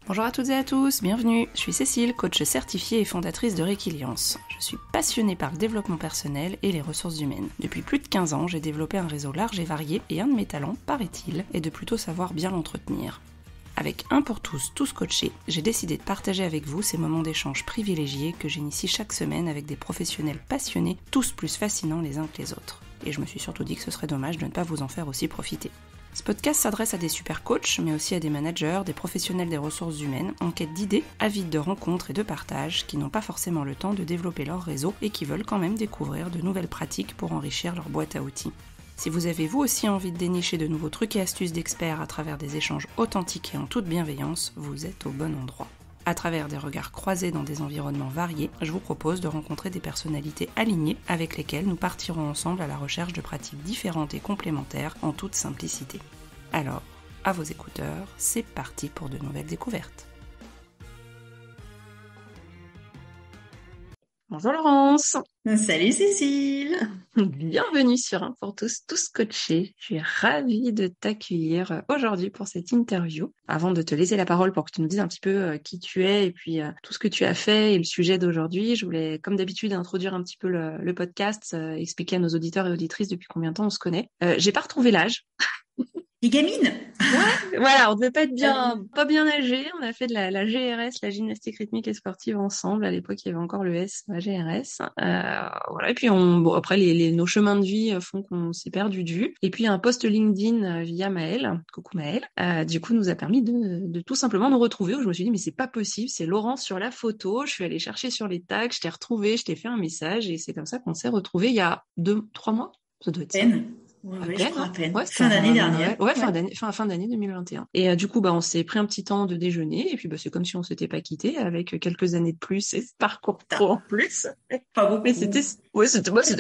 Bonjour à toutes et à tous, bienvenue. Je suis Cécile, coach certifiée et fondatrice de Réquiliance. Je suis passionnée par le développement personnel et les ressources humaines. Depuis plus de 15 ans, j'ai développé un réseau large et varié et un de mes talents, paraît-il, est de plutôt savoir bien l'entretenir. Avec Un pour tous, tous coachés, j'ai décidé de partager avec vous ces moments d'échange privilégiés que j'initie chaque semaine avec des professionnels passionnés, tous plus fascinants les uns que les autres. Et je me suis surtout dit que ce serait dommage de ne pas vous en faire aussi profiter. Ce podcast s'adresse à des super coachs, mais aussi à des managers, des professionnels des ressources humaines, en quête d'idées, avides de rencontres et de partage, qui n'ont pas forcément le temps de développer leur réseau et qui veulent quand même découvrir de nouvelles pratiques pour enrichir leur boîte à outils. Si vous avez vous aussi envie de dénicher de nouveaux trucs et astuces d'experts à travers des échanges authentiques et en toute bienveillance, vous êtes au bon endroit. À travers des regards croisés dans des environnements variés, je vous propose de rencontrer des personnalités alignées avec lesquelles nous partirons ensemble à la recherche de pratiques différentes et complémentaires en toute simplicité. Alors, à vos écouteurs, c'est parti pour de nouvelles découvertes. Bonjour Laurence. Salut Cécile. Bienvenue sur Un pour tous, tous coachés. Je suis ravie de t'accueillir aujourd'hui pour cette interview. Avant de te laisser la parole pour que tu nous dises un petit peu qui tu es et puis tout ce que tu as fait et le sujet d'aujourd'hui, je voulais, comme d'habitude, introduire un petit peu le podcast, expliquer à nos auditeurs et auditrices depuis combien de temps on se connaît. J'ai pas retrouvé l'âge. Les gamines. Ouais, voilà, on devait pas être pas bien âgés. On a fait de la GRS, la gymnastique rythmique et sportive ensemble. À l'époque, il y avait encore le S, la GRS. Voilà. Et puis après, nos chemins de vie font qu'on s'est perdu de vue. Et puis un post LinkedIn via Maëlle, coucou Maëlle, du coup, nous a permis de tout simplement nous retrouver. Où je me suis dit, mais c'est pas possible, c'est Laurence sur la photo. Je suis allée chercher sur les tags, je t'ai retrouvé, je t'ai fait un message et c'est comme ça qu'on s'est retrouvés il y a 2-3 mois. Ça doit être ça. Ouais, je crois à peine. Ouais, fin d'année dernière. Ouais, fin d'année 2021. Et du coup, on s'est pris un petit temps de déjeuner et puis c'est comme si on s'était pas quitté avec quelques années de plus et ce parcours pro en plus. Pas beaucoup. Mais c'était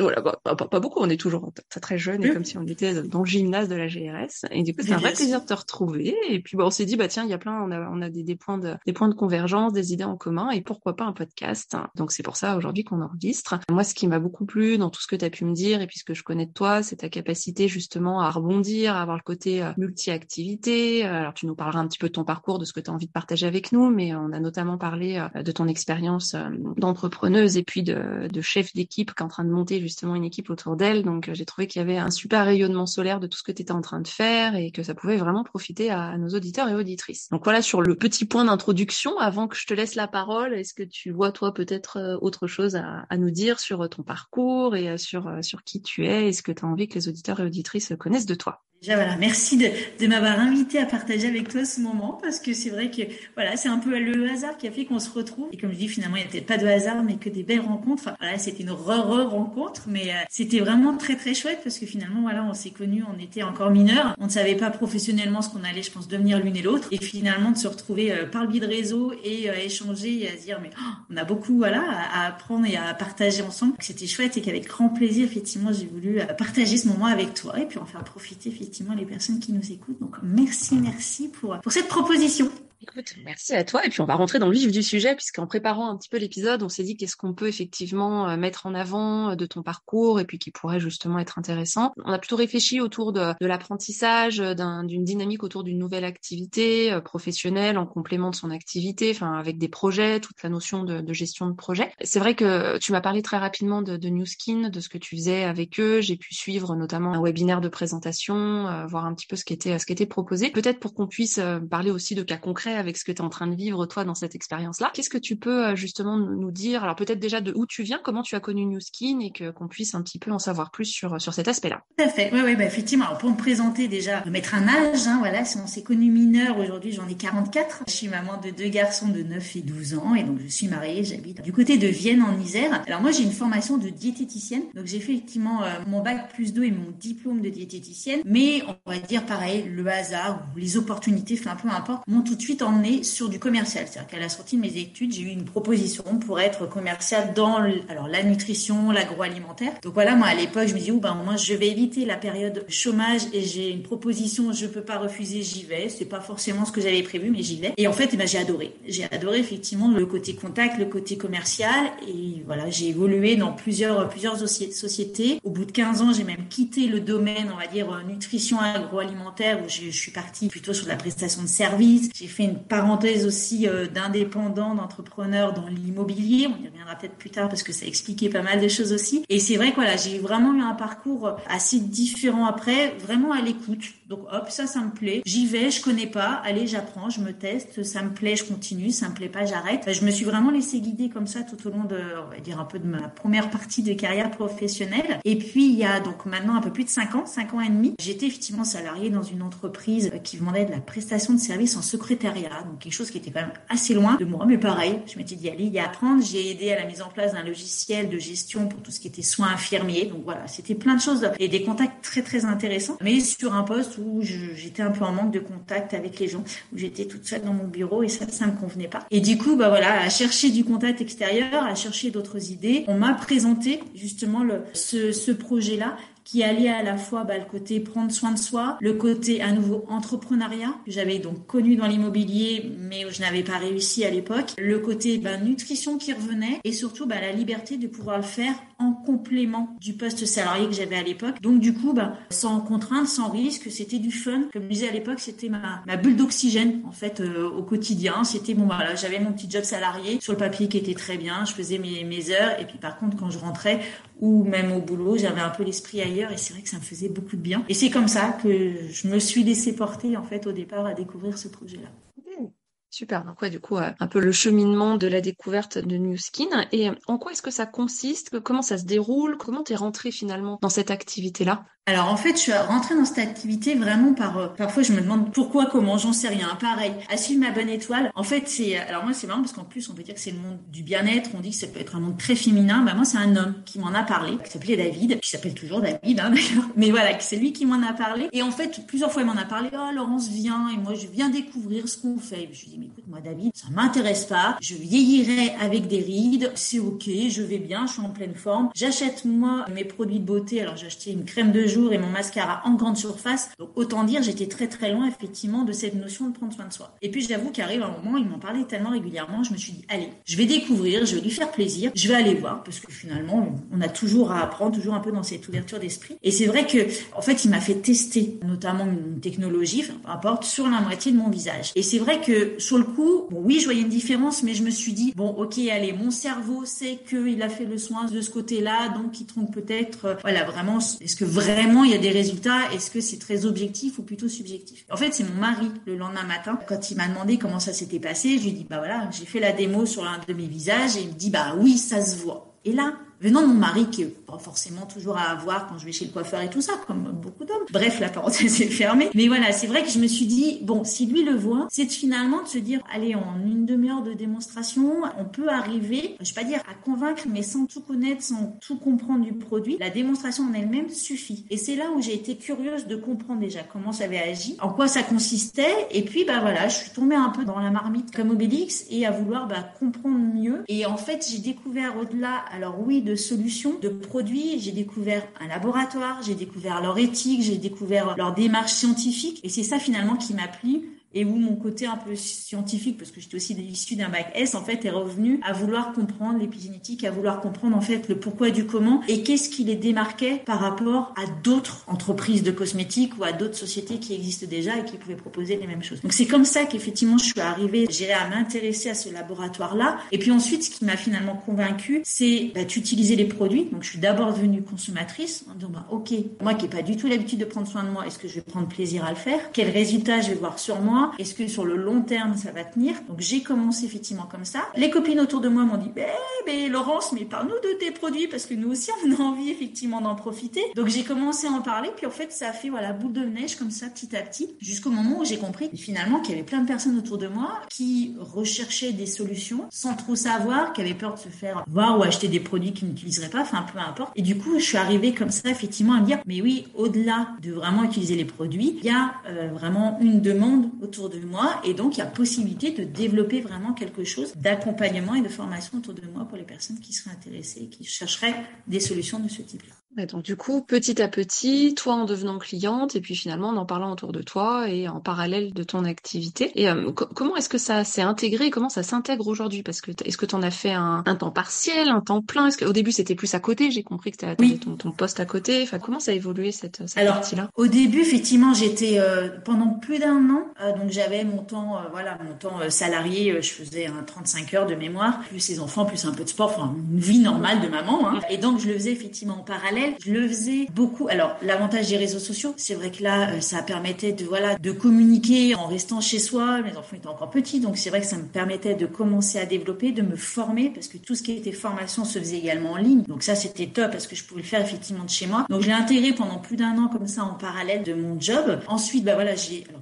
voilà, pas beaucoup. On est toujours très très jeunes et comme si on était dans le gymnase de la GRS. Et du coup, c'est un vrai plaisir de te retrouver. Et puis on s'est dit tiens, il y a plein, on a des points de convergence, des idées en commun et pourquoi pas un podcast. Donc c'est pour ça aujourd'hui qu'on enregistre. Moi, ce qui m'a beaucoup plu dans tout ce que tu as pu me dire et puis ce que je connais de toi, c'est ta capacité justement à rebondir, à avoir le côté multi-activité. Alors tu nous parleras un petit peu de ton parcours, de ce que tu as envie de partager avec nous, mais on a notamment parlé de ton expérience d'entrepreneuse et puis de chef d'équipe qui est en train de monter justement une équipe autour d'elle. Donc j'ai trouvé qu'il y avait un super rayonnement solaire de tout ce que tu étais en train de faire et que ça pouvait vraiment profiter à nos auditeurs et auditrices. Donc voilà sur le petit point d'introduction. Avant que je te laisse la parole, est-ce que tu vois toi peut-être autre chose à nous dire sur ton parcours et sur qui tu es? Est-ce que tu as envie que les auditeurs et auditrices connaissent de toi? Déjà, voilà, merci de m'avoir invité à partager avec toi ce moment parce que c'est vrai que voilà, c'est un peu le hasard qui a fait qu'on se retrouve. Et comme je dis, finalement, il n'y a peut-être pas de hasard, mais que des belles rencontres. Enfin, voilà, c'était une rencontre, mais c'était vraiment très très chouette parce que finalement, voilà, on s'est connus, on était encore mineurs, on ne savait pas professionnellement ce qu'on allait, je pense, devenir l'une et l'autre. Et finalement, de se retrouver par le biais de réseau et à échanger et à se dire, mais on a beaucoup, voilà, à apprendre et à partager ensemble. C'était chouette et qu'avec grand plaisir, effectivement, j'ai voulu partager ce moment avec toi et puis en faire profiter effectivement les personnes qui nous écoutent. Donc merci pour cette proposition. Écoute, merci à toi. Et puis, on va rentrer dans le vif du sujet, puisqu'en préparant un petit peu l'épisode, on s'est dit qu'est-ce qu'on peut effectivement mettre en avant de ton parcours et puis qui pourrait justement être intéressant. On a plutôt réfléchi autour de l'apprentissage, d'une dynamique autour d'une nouvelle activité professionnelle en complément de son activité, enfin, avec des projets, toute la notion de gestion de projet. C'est vrai que tu m'as parlé très rapidement de New Skin, de ce que tu faisais avec eux. J'ai pu suivre notamment un webinaire de présentation, voir un petit peu ce qui était proposé. Peut-être pour qu'on puisse parler aussi de cas concrets avec ce que tu es en train de vivre toi dans cette expérience-là. Qu'est-ce que tu peux justement nous dire? Alors peut-être déjà de où tu viens, comment tu as connu New Skin et qu'on puisse un petit peu en savoir plus sur cet aspect-là. Tout à fait, oui, effectivement. Alors pour me présenter déjà, mettre un âge, voilà, si on s'est connu mineur, aujourd'hui j'en ai 44. Je suis maman de 2 garçons de 9 et 12 ans et donc je suis mariée, j'habite du côté de Vienne en Isère. Alors moi j'ai une formation de diététicienne, donc j'ai fait effectivement mon bac +2 et mon diplôme de diététicienne, mais on va dire pareil, le hasard ou les opportunités, enfin peu importe, m'ont tout de suite emmenée sur du commercial. C'est-à-dire qu'à la sortie de mes études, j'ai eu une proposition pour être commercial dans la nutrition, l'agroalimentaire. Donc voilà, moi à l'époque, je me dis moi je vais éviter la période chômage et j'ai une proposition, je peux pas refuser, j'y vais. C'est pas forcément ce que j'avais prévu, mais j'y vais. Et en fait, j'ai adoré. J'ai adoré effectivement le côté contact, le côté commercial et voilà, j'ai évolué dans plusieurs sociétés. Au bout de 15 ans, j'ai même quitté le domaine, on va dire nutrition agroalimentaire où je suis partie plutôt sur la prestation de services. J'ai fait une parenthèse aussi d'indépendant, d'entrepreneur dans l'immobilier. On y reviendra peut-être plus tard parce que ça expliquait pas mal de choses aussi. Et c'est vrai que voilà, j'ai vraiment eu un parcours assez différent après, vraiment à l'écoute. Donc hop, ça me plaît. J'y vais, je connais pas. Allez, j'apprends, je me teste. Ça me plaît, je continue. Ça me plaît pas, j'arrête. Je me suis vraiment laissée guider comme ça tout au long de, on va dire un peu de ma première partie de carrière professionnelle. Et puis il y a donc maintenant un peu plus de 5 ans et demi, j'étais effectivement salariée dans une entreprise qui vendait de la prestation de services en secrétariat. Donc quelque chose qui était quand même assez loin de moi, mais pareil, je m'étais dit allez, y apprendre. J'ai aidé à la mise en place d'un logiciel de gestion pour tout ce qui était soins infirmiers. Donc voilà, c'était plein de choses et des contacts très très intéressants. Mais sur un poste où j'étais un peu en manque de contact avec les gens, où j'étais toute seule dans mon bureau et ça me convenait pas. Et du coup, à chercher du contact extérieur, à chercher d'autres idées, on m'a présenté justement ce projet-là qui alliait à la fois le côté prendre soin de soi, le côté à nouveau entrepreneuriat que j'avais donc connu dans l'immobilier mais où je n'avais pas réussi à l'époque, le côté nutrition qui revenait et surtout la liberté de pouvoir le faire en complément du poste salarié que j'avais à l'époque. Donc du coup, sans contrainte, sans risque, c'était du fun. Comme je disais à l'époque, c'était ma bulle d'oxygène en fait au quotidien. C'était j'avais mon petit job salarié sur le papier qui était très bien, je faisais mes heures et puis par contre quand je rentrais ou même au boulot, j'avais un peu l'esprit ailleurs et c'est vrai que ça me faisait beaucoup de bien. Et c'est comme ça que je me suis laissée porter en fait au départ à découvrir ce projet-là. Super. Donc du coup, un peu le cheminement de la découverte de Nu Skin. Et en quoi est-ce que ça consiste? Comment ça se déroule? Comment t'es rentrée finalement dans cette activité-là? Alors en fait, je suis rentrée dans cette activité vraiment parfois je me demande pourquoi, comment, j'en sais rien. Pareil, à suivre ma bonne étoile. En fait, alors moi c'est marrant parce qu'en plus on peut dire que c'est le monde du bien-être. On dit que ça peut être un monde très féminin. Moi c'est un homme qui m'en a parlé, qui s'appelait David, qui s'appelle toujours David d'ailleurs. Mais voilà, c'est lui qui m'en a parlé. Et en fait plusieurs fois il m'en a parlé. Oh Laurence viens et moi je viens découvrir ce qu'on fait. Et je lui dis mais écoute moi David, ça m'intéresse pas. Je vieillirai avec des rides, c'est ok, je vais bien, je suis en pleine forme. J'achète moi mes produits de beauté. Alors j'ai acheté une crème de jour et mon mascara en grande surface. Donc autant dire, j'étais très très loin effectivement de cette notion de prendre soin de soi. Et puis j'avoue qu'arrive un moment, il m'en parlait tellement régulièrement, je me suis dit allez, je vais découvrir, je vais lui faire plaisir, je vais aller voir parce que finalement on a toujours à apprendre, toujours un peu dans cette ouverture d'esprit. Et c'est vrai que en fait il m'a fait tester notamment une technologie, peu importe, sur la moitié de mon visage. Et c'est vrai que sur le coup, oui je voyais une différence, mais je me suis dit bon ok allez, mon cerveau sait qu'il a fait le soin de ce côté-là, donc il trompe peut-être, vraiment, est-ce que vraiment il y a des résultats, est-ce que c'est très objectif ou plutôt subjectif? En fait, c'est mon mari, le lendemain matin, quand il m'a demandé comment ça s'était passé, je lui ai dit, j'ai fait la démo sur l'un de mes visages et il me dit, oui, ça se voit. Et là, venant de mon mari, qui est pas forcément toujours à avoir quand je vais chez le coiffeur et tout ça, comme beaucoup d'hommes. Bref, la parenthèse est fermée. Mais voilà, c'est vrai que je me suis dit, si lui le voit, c'est finalement de se dire, allez, en une demi-heure de démonstration, on peut arriver, je vais pas dire à convaincre, mais sans tout connaître, sans tout comprendre du produit. La démonstration en elle-même suffit. Et c'est là où j'ai été curieuse de comprendre déjà comment ça avait agi, en quoi ça consistait. Et puis, je suis tombée un peu dans la marmite comme Obélix et à vouloir comprendre mieux. Et en fait, j'ai découvert au-delà, alors oui, de solutions, de produits, j'ai découvert un laboratoire, j'ai découvert leur éthique, j'ai découvert leur démarche scientifique et c'est ça finalement qui m'a plu. Et où mon côté un peu scientifique, parce que j'étais aussi issue d'un bac S, en fait, est revenu à vouloir comprendre l'épigénétique, à vouloir comprendre, en fait, le pourquoi du comment et qu'est-ce qui les démarquait par rapport à d'autres entreprises de cosmétiques ou à d'autres sociétés qui existent déjà et qui pouvaient proposer les mêmes choses. Donc, c'est comme ça qu'effectivement, je suis arrivée, à m'intéresser à ce laboratoire-là. Et puis ensuite, ce qui m'a finalement convaincue, c'est d'utiliser les produits. Donc, je suis d'abord devenue consommatrice en disant, ok, moi qui n'ai pas du tout l'habitude de prendre soin de moi, est-ce que je vais prendre plaisir à le faire? Quels résultats je vais voir sur moi? Est-ce que sur le long terme, ça va tenir? Donc, j'ai commencé effectivement comme ça. Les copines autour de moi m'ont dit, Laurence, mais parle-nous de tes produits parce que nous aussi, on a envie effectivement d'en profiter. Donc, j'ai commencé à en parler. Puis, en fait, ça a fait, boule de neige comme ça, petit à petit, jusqu'au moment où j'ai compris finalement qu'il y avait plein de personnes autour de moi qui recherchaient des solutions sans trop savoir, qui avaient peur de se faire voir ou acheter des produits qu'ils n'utiliseraient pas, peu importe. Et du coup, je suis arrivée comme ça, effectivement, à me dire, mais oui, au-delà de vraiment utiliser les produits, il y a vraiment une demande autour de moi et donc il y a possibilité de développer vraiment quelque chose d'accompagnement et de formation autour de moi pour les personnes qui seraient intéressées et qui chercheraient des solutions de ce type-là. Et donc du coup, petit à petit, toi en devenant cliente et puis finalement en parlant autour de toi et en parallèle de ton activité. Et comment est-ce que ça s'est intégré et comment ça s'intègre aujourd'hui? Parce que est-ce que tu en as fait un temps partiel, un temps plein? Est-ce qu'au début c'était plus à côté? J'ai compris que tu avais Oui. ton poste à côté. Enfin, comment ça a évolué cette Alors, partie-là? au début, effectivement, j'étais pendant plus d'un an, donc j'avais mon temps, mon temps salarié, je faisais 35 heures de mémoire, plus les enfants, plus un peu de sport, enfin une vie normale de maman. Hein. Et donc, je le faisais effectivement en parallèle. Je le faisais beaucoup. Alors, l'avantage des réseaux sociaux, c'est vrai que là, ça permettait de communiquer en restant chez soi. Mes enfants étaient encore petits, donc c'est vrai que ça me permettait de commencer à développer, de me former, parce que tout ce qui était formation se faisait également en ligne. Donc ça, c'était top parce que je pouvais le faire effectivement de chez moi. Donc, je l'ai intégré pendant plus d'un an comme ça en parallèle de mon job. Ensuite,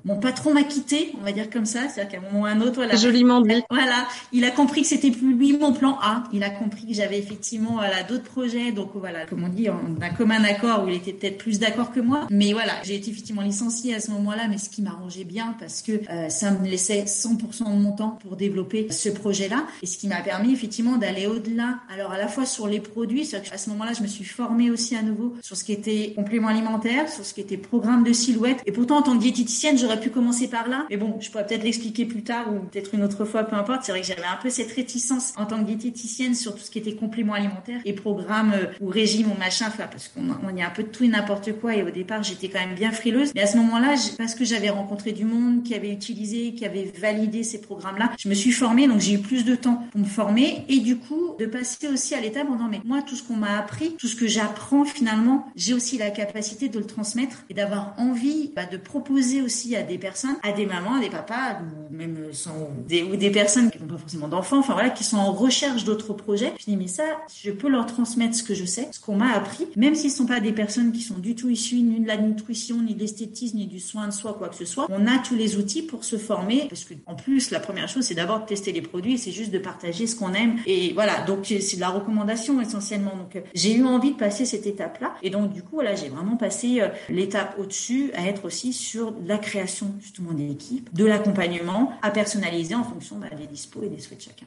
mon patron m'a quitté, on va dire comme ça, c'est-à-dire qu'à un moment ou à un autre, voilà. Joliment dit. Voilà, il a compris que c'était plus lui mon plan A. Il a compris que j'avais effectivement d'autres projets. Donc voilà, comme on dit, d'un commun accord où il était peut-être plus d'accord que moi. Mais voilà, j'ai été effectivement licenciée à ce moment-là, mais ce qui m'arrangeait bien parce que ça me laissait 100% de mon temps pour développer ce projet-là. Et ce qui m'a permis effectivement d'aller au-delà. Alors à la fois sur les produits, c'est-à-dire qu'à ce moment-là, je me suis formée aussi à nouveau sur ce qui était complément alimentaire, sur ce qui était programme de silhouette. Et pourtant, en tant que diététicienne, j'aurais pu commencer par là. Mais bon, je pourrais peut-être l'expliquer plus tard ou peut-être une autre fois, peu importe. C'est vrai que j'avais un peu cette réticence en tant que diététicienne sur tout ce qui était complément alimentaire et programme ou régime ou machin, enfin, parce qu'on y a un peu de tout et n'importe quoi. Et au départ, j'étais quand même bien frileuse. Mais à ce moment-là, parce que j'avais rencontré du monde qui avait utilisé, qui avait validé ces programmes-là, je me suis formée. Donc, j'ai eu plus de temps pour me former et du coup, de passer aussi à l'étape en disant, mais moi, tout ce qu'on m'a appris, tout ce que j'apprends finalement, j'ai aussi la capacité de le transmettre et d'avoir envie de proposer aussi à des personnes, à des mamans, à des papas, ou même des personnes qui n'ont pas forcément d'enfants, enfin voilà, qui sont en recherche d'autres projets. Je dis, mais ça, je peux leur transmettre ce que je sais, ce qu'on m'a appris, même s'ils ne sont pas des personnes qui sont du tout issues ni de la nutrition, ni de l'esthétisme, ni du soin de soi, quoi que ce soit. On a tous les outils pour se former, parce que en plus, la première chose, c'est d'abord de tester les produits, c'est juste de partager ce qu'on aime. Et voilà, donc c'est de la recommandation essentiellement. Donc j'ai eu envie de passer cette étape-là. Et donc du coup, voilà, j'ai vraiment passé l'étape au-dessus à être aussi sur la création justement des équipes, de l'accompagnement à personnaliser en fonction des dispos et des souhaits de chacun.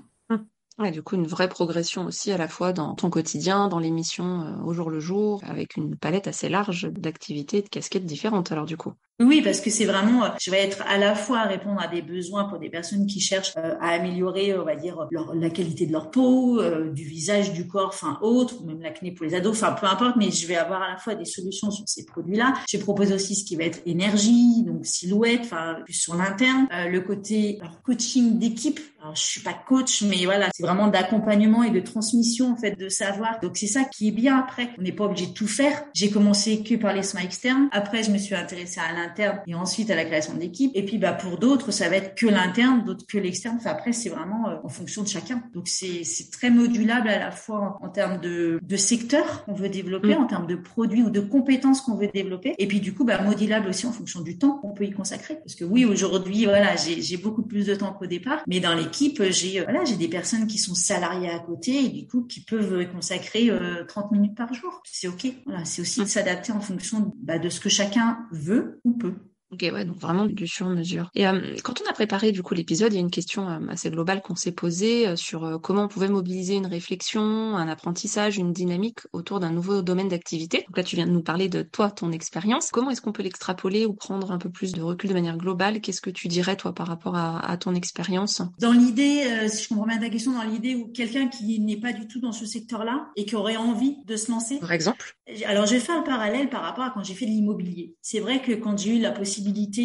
Ouais, du coup, une vraie progression aussi à la fois dans ton quotidien, dans les missions au jour le jour, avec une palette assez large d'activités, de casquettes différentes alors du coup. Oui, parce que c'est vraiment, je vais être à la fois à répondre à des besoins pour des personnes qui cherchent à améliorer, on va dire, la qualité de leur peau, du visage, du corps, enfin autre, ou même l'acné pour les ados, enfin peu importe, mais je vais avoir à la fois des solutions sur ces produits-là. Je propose aussi ce qui va être énergie, donc silhouette, enfin plus sur l'interne, le côté coaching d'équipe. Alors je suis pas coach, mais voilà, c'est vraiment d'accompagnement et de transmission en fait de savoir. Donc c'est ça qui est bien après. On n'est pas obligé de tout faire. J'ai commencé que par les soins externes. Après, je me suis intéressée à l'interne et ensuite à la création d'équipe. Et puis pour d'autres, ça va être que l'interne, d'autres que l'externe. Enfin après, c'est vraiment en fonction de chacun. Donc c'est très modulable à la fois en termes de secteur qu'on veut développer, en termes de produits ou de compétences qu'on veut développer. Et puis du coup, modulable aussi en fonction du temps qu'on peut y consacrer. Parce que oui, aujourd'hui, voilà, j'ai beaucoup plus de temps qu'au départ, mais dans l'équipe, j'ai des personnes qui sont salariées à côté et du coup qui peuvent consacrer 30 minutes par jour. C'est ok. Voilà, c'est aussi de s'adapter en fonction de ce que chacun veut ou peut. Ok, ouais, donc vraiment du sur-mesure. Et quand on a préparé du coup l'épisode, il y a une question assez globale qu'on s'est posée sur comment on pouvait mobiliser une réflexion, un apprentissage, une dynamique autour d'un nouveau domaine d'activité. Donc là, tu viens de nous parler de toi, ton expérience. Comment est-ce qu'on peut l'extrapoler ou prendre un peu plus de recul de manière globale? Qu'est-ce que tu dirais, toi, par rapport à ton expérience? Dans l'idée, si je comprends bien ta question, dans l'idée où quelqu'un qui n'est pas du tout dans ce secteur-là et qui aurait envie de se lancer. Par exemple? Alors, je vais faire le parallèle par rapport à quand j'ai fait de l'immobilier. C'est vrai que quand j'ai eu la possibilité,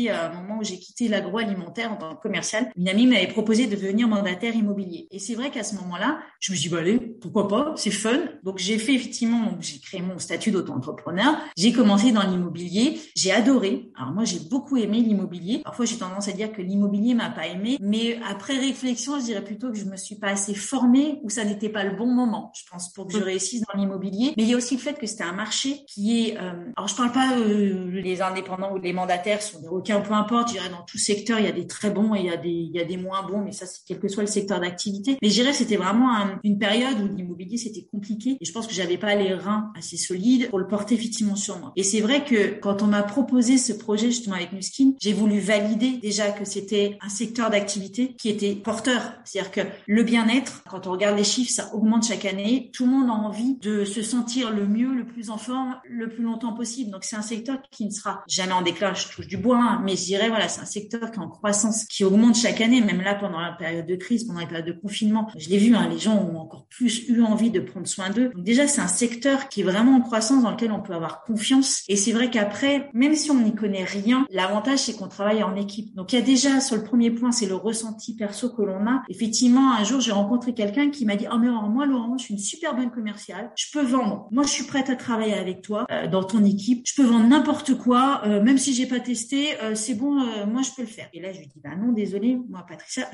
à un moment où j'ai quitté l'agroalimentaire en tant que commercial, une amie m'avait proposé de devenir mandataire immobilier. Et c'est vrai qu'à ce moment-là, je me suis dit, allez, pourquoi pas, c'est fun. Donc, j'ai fait effectivement, j'ai créé mon statut d'auto-entrepreneur. J'ai commencé dans l'immobilier. J'ai adoré. Alors, moi, j'ai beaucoup aimé l'immobilier. Parfois, j'ai tendance à dire que l'immobilier m'a pas aimé. Mais après réflexion, je dirais plutôt que je me suis pas assez formée ou ça n'était pas le bon moment, je pense, pour que je réussisse dans l'immobilier. Mais il y a aussi le fait que c'était un marché qui est, alors je parle pas les indépendants ou les mandataires ce sont des requins, peu importe. Je dirais dans tout secteur, il y a des très bons et il y a des moins bons, mais ça, c'est quel que soit le secteur d'activité. Mais je dirais que c'était vraiment une période où l'immobilier, c'était compliqué et je pense que j'avais pas les reins assez solides pour le porter effectivement sur moi. Et c'est vrai que quand on m'a proposé ce projet justement avec Nuskin, j'ai voulu valider déjà que c'était un secteur d'activité qui était porteur. C'est-à-dire que le bien-être, quand on regarde les chiffres, ça augmente chaque année. Tout le monde a envie de se sentir le mieux, le plus en forme, le plus longtemps possible. Donc c'est un secteur qui ne sera jamais en déclin, je touche du bois, hein, mais je dirais voilà, c'est un secteur qui est en croissance, qui augmente chaque année, même là pendant la période de crise, pendant la période de confinement. Je l'ai vu, hein, les gens ont encore plus eu envie de prendre soin d'eux. Donc déjà, c'est un secteur qui est vraiment en croissance, dans lequel on peut avoir confiance. Et c'est vrai qu'après, même si on n'y connaît rien, l'avantage, c'est qu'on travaille en équipe. Donc il y a déjà, sur le premier point, c'est le ressenti perso que l'on a. Effectivement, un jour, j'ai rencontré quelqu'un qui m'a dit « Oh mais moi, Laurent, je suis une super bonne commerciale. Je peux vendre. Moi, je suis prête à travailler avec toi dans ton équipe. Je peux vendre n'importe quoi, même si j'ai pas testé. C'est bon, moi, je peux le faire. » Et là, je lui dis « Bah non, désolé, moi, Patricia,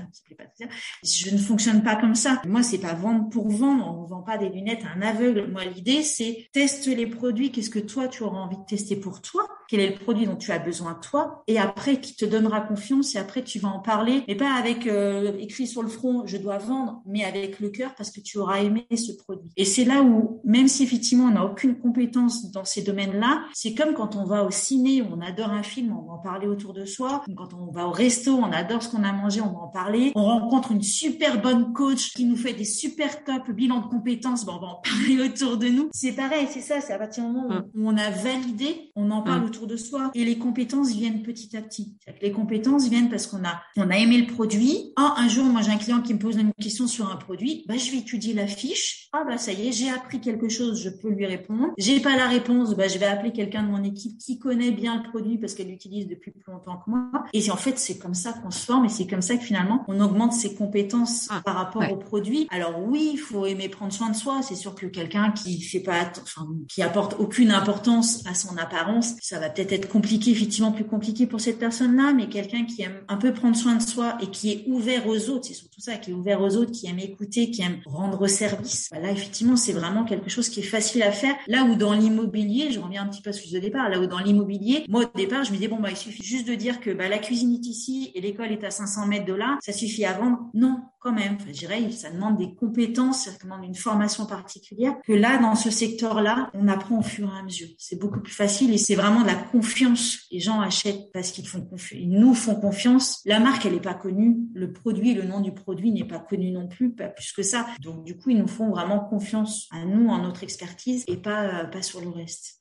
je ne fonctionne pas comme ça. Moi, c'est pas vendre pour vendre. On vend pas des lunettes à un aveugle. Moi, l'idée, c'est teste les produits. Qu'est-ce que toi, tu auras envie de tester pour toi? Quel est le produit dont tu as besoin toi? Et après, qui te donnera confiance et après, tu vas en parler. Mais pas avec écrit sur le front, je dois vendre, mais avec le cœur parce que tu auras aimé ce produit. Et c'est là où, même si effectivement, on n'a aucune compétence dans ces domaines-là, c'est comme quand on va au ciné, on adore un film, on va en parler autour de soi. Quand on va au resto, on adore ce qu'on a mangé, on va en parler. On rencontre une super bonne coach qui nous fait des super top bilans de compétences, on va en parler autour de nous. C'est pareil, c'est ça, c'est à partir du moment où on a validé, on en parle autour de soi. Et les compétences viennent petit à petit. C'est-à-dire que les compétences viennent parce qu'on a aimé le produit. Un jour, moi, j'ai un client qui me pose une question sur un produit. Je vais étudier la fiche. Ça y est, j'ai appris quelque chose, je peux lui répondre. J'ai pas la réponse, je vais appeler quelqu'un de mon équipe qui connaît bien le produit parce qu'elle l'utilise depuis plus longtemps que moi. Et en fait, c'est comme ça qu'on se forme et c'est comme ça que finalement, on augmente ses compétences par rapport au produit. Alors oui, il faut aimer prendre soin de soi. C'est sûr que quelqu'un qui fait pas, qui apporte aucune importance à son apparence, ça va peut-être être compliqué, effectivement plus compliqué pour cette personne-là, mais quelqu'un qui aime un peu prendre soin de soi et qui est ouvert aux autres, c'est surtout ça, qui est ouvert aux autres, qui aime écouter, qui aime rendre service. Là, effectivement, c'est vraiment quelque chose qui est facile à faire. Là où dans l'immobilier, je reviens un petit peu à ce sujet de départ, là où dans l'immobilier, moi, au départ, je me disais, il suffit juste de dire que la cuisine est ici et l'école est à 500 mètres de là, ça suffit à vendre. Non, quand même. Je dirais, ça demande des compétences, ça demande une formation particulière que là, dans ce secteur-là, on apprend au fur et à mesure. C'est beaucoup plus facile et c'est vraiment de la confiance. Les gens achètent parce qu'ils nous font confiance. La marque, elle n'est pas connue. Le produit, le nom du produit n'est pas connu non plus, pas plus que ça. Donc, du coup, ils nous font vraiment confiance à nous, en notre expertise et pas sur le reste.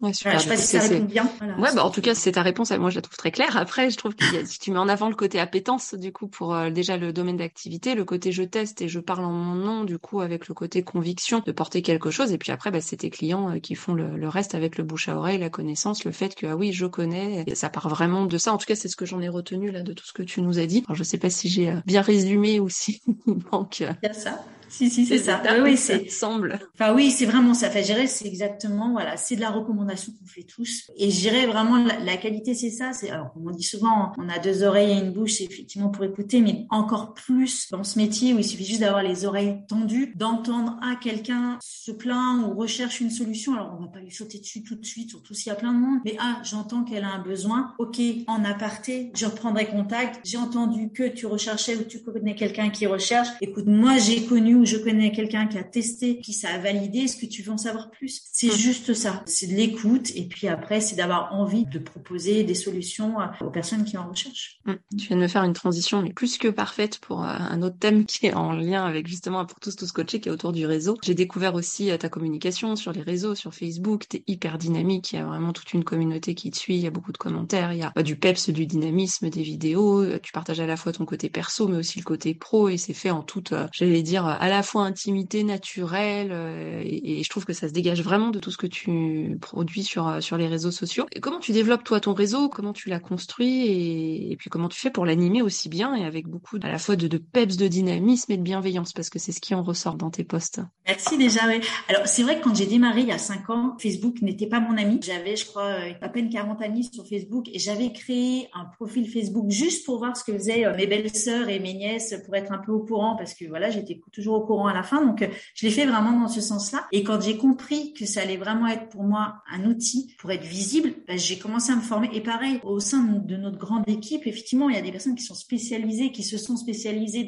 Ouais, super. Je sais pas si ça répond bien. Voilà, en tout cas, c'est ta réponse. Moi, je la trouve très claire. Après, je trouve si tu mets en avant le côté appétence, du coup, pour déjà le domaine d'activité, le côté je teste et je parle en mon nom, du coup, avec le côté conviction de porter quelque chose. Et puis après, c'est tes clients qui font le reste avec le bouche à oreille, la connaissance, le fait que, oui, je connais. Et ça part vraiment de ça. En tout cas, c'est ce que j'en ai retenu, là, de tout ce que tu nous as dit. Alors, je sais pas si j'ai bien résumé ou si il manque. Il y a ça. Si, c'est ça. Oui, ça semble. Oui, c'est vraiment ça. Je dirais, c'est exactement, c'est de la recommandation qu'on fait tous. Et je dirais vraiment, la qualité, c'est ça. Alors, comme on dit souvent, on a 2 oreilles et une bouche, c'est effectivement pour écouter, mais encore plus dans ce métier où il suffit juste d'avoir les oreilles tendues, d'entendre, quelqu'un se plaint ou recherche une solution. Alors, on va pas lui sauter dessus tout de suite, surtout s'il y a plein de monde. Mais, j'entends qu'elle a un besoin. Ok, en aparté, je reprendrai contact. J'ai entendu que tu recherchais ou tu connais quelqu'un qui recherche. Écoute, moi, j'ai connu ou je connais quelqu'un qui a testé, qui ça a validé. Est-ce que tu veux en savoir plus? C'est juste ça. C'est de l'écoute. Et puis après, c'est d'avoir envie de proposer des solutions aux personnes qui en recherchent. Tu viens de me faire une transition, mais plus que parfaite pour un autre thème qui est en lien avec justement pour tous coachés, qui est autour du réseau. J'ai découvert aussi ta communication sur les réseaux, sur Facebook. T'es hyper dynamique. Il y a vraiment toute une communauté qui te suit. Il y a beaucoup de commentaires. Il y a du peps, du dynamisme, des vidéos. Tu partages à la fois ton côté perso, mais aussi le côté pro. Et c'est fait en toute, j'allais dire, à la fois intimité naturelle et je trouve que ça se dégage vraiment de tout ce que tu produis sur les réseaux sociaux. Et comment tu développes toi ton réseau? Comment tu l'as construit et puis comment tu fais pour l'animer aussi bien et avec beaucoup à la fois de peps, de dynamisme et de bienveillance parce que c'est ce qui en ressort dans tes posts. Merci déjà. Oui. Alors c'est vrai que quand j'ai démarré il y a 5 ans, Facebook n'était pas mon ami. J'avais je crois à peine 40 amis sur Facebook et j'avais créé un profil Facebook juste pour voir ce que faisaient mes belles-sœurs et mes nièces pour être un peu au courant parce que voilà, j'étais toujours au courant à la fin. Donc, je l'ai fait vraiment dans ce sens-là. Et quand j'ai compris que ça allait vraiment être pour moi un outil pour être visible, j'ai commencé à me former. Et pareil, au sein de notre grande équipe, effectivement, il y a des personnes qui sont spécialisées, qui se sont spécialisées